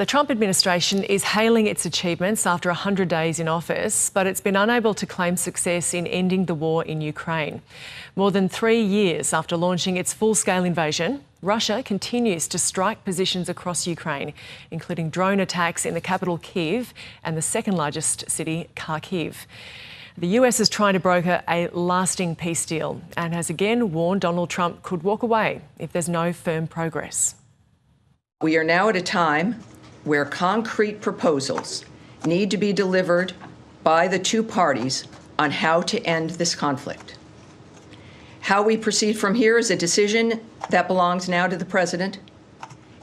The Trump administration is hailing its achievements after 100 days in office, but it's been unable to claim success in ending the war in Ukraine. More than 3 years after launching its full-scale invasion, Russia continues to strike positions across Ukraine, including drone attacks in the capital Kyiv and the second-largest city, Kharkiv. The US is trying to broker a lasting peace deal and has again warned Donald Trump could walk away if there's no firm progress. We are now at a time where concrete proposals need to be delivered by the two parties on how to end this conflict. How we proceed from here is a decision that belongs now to the President.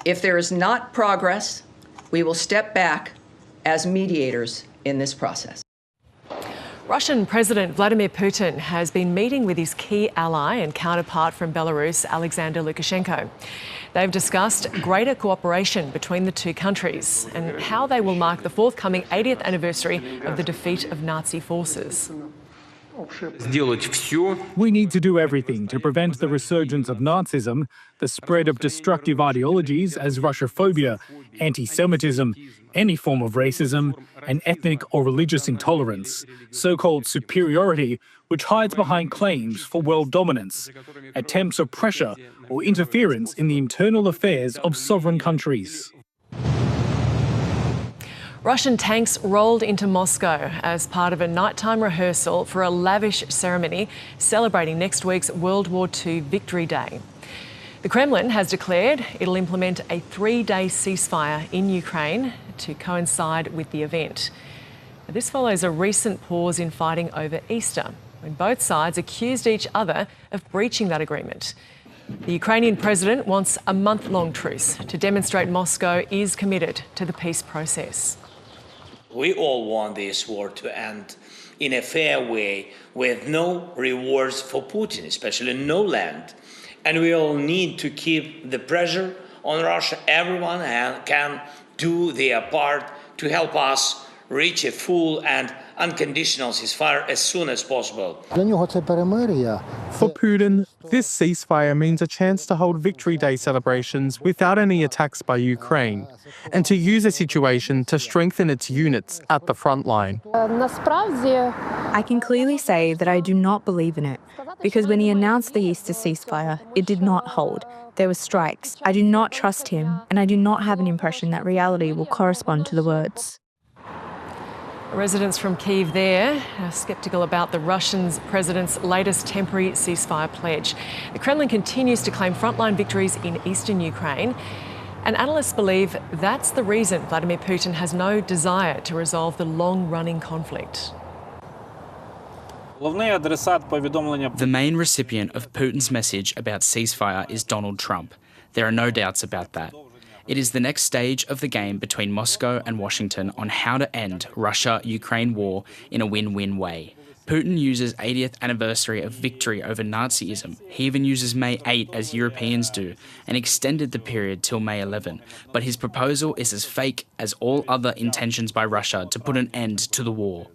If there is not progress, we will step back as mediators in this process. Russian President Vladimir Putin has been meeting with his key ally and counterpart from Belarus, Alexander Lukashenko. They've discussed greater cooperation between the two countries and how they will mark the forthcoming 80th anniversary of the defeat of Nazi forces. We need to do everything to prevent the resurgence of Nazism, the spread of destructive ideologies as Russophobia, anti-Semitism, any form of racism, and ethnic or religious intolerance, so-called superiority, which hides behind claims for world dominance, attempts of pressure or interference in the internal affairs of sovereign countries. Russian tanks rolled into Moscow as part of a nighttime rehearsal for a lavish ceremony celebrating next week's World War II Victory Day. The Kremlin has declared it'll implement a 3-day ceasefire in Ukraine to coincide with the event. This follows a recent pause in fighting over Easter, when both sides accused each other of breaching that agreement. The Ukrainian president wants a month-long truce to demonstrate Moscow is committed to the peace process. We all want this war to end in a fair way with no rewards for Putin, especially no land. And we all need to keep the pressure on Russia. Everyone can do their part to help us reach a full and unconditional ceasefire as soon as possible. For Putin, this ceasefire means a chance to hold Victory Day celebrations without any attacks by Ukraine, and to use a situation to strengthen its units at the front line. I can clearly say that I do not believe in it, because when he announced the Easter ceasefire, it did not hold. There were strikes. I do not trust him, and I do not have an impression that reality will correspond to the words. Residents from Kyiv there are sceptical about the Russian president's latest temporary ceasefire pledge. The Kremlin continues to claim frontline victories in eastern Ukraine, and analysts believe that's the reason Vladimir Putin has no desire to resolve the long-running conflict. The main recipient of Putin's message about ceasefire is Donald Trump. There are no doubts about that. It is the next stage of the game between Moscow and Washington on how to end Russia-Ukraine war in a win-win way. Putin uses 80th anniversary of victory over Nazism. He even uses May 8 as Europeans do and extended the period till May 11. But his proposal is as fake as all other intentions by Russia to put an end to the war.